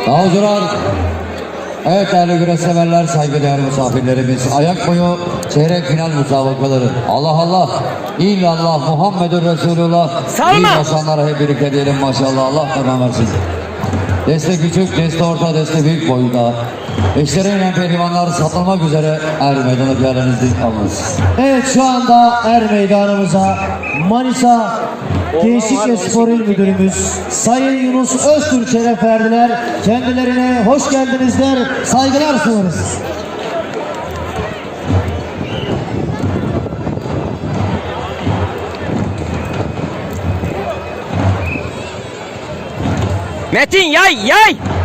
Dağcılar, evet değerli güreş severler, saygıdeğer misafirlerimiz, ayak boyu çeyrek final müsabakaları. Allah Allah, illallah, Muhammedur Resulullah. İyi başanlara hep birlikte diyelim maşallah, Allah tamam versin. Deste küçük, deste orta, deste büyük boyunda. Eşleriyle pehlivanlar satılmak üzere er meydanı piyalenizde alınız. Evet, şu anda er meydanımıza Manisa Gençlik ve Spor İl Müdürümüz Sayın Yunus Öztürk şeref verdiler. Kendilerine hoş geldiniz der, saygılar sunarız. Metin yay yay!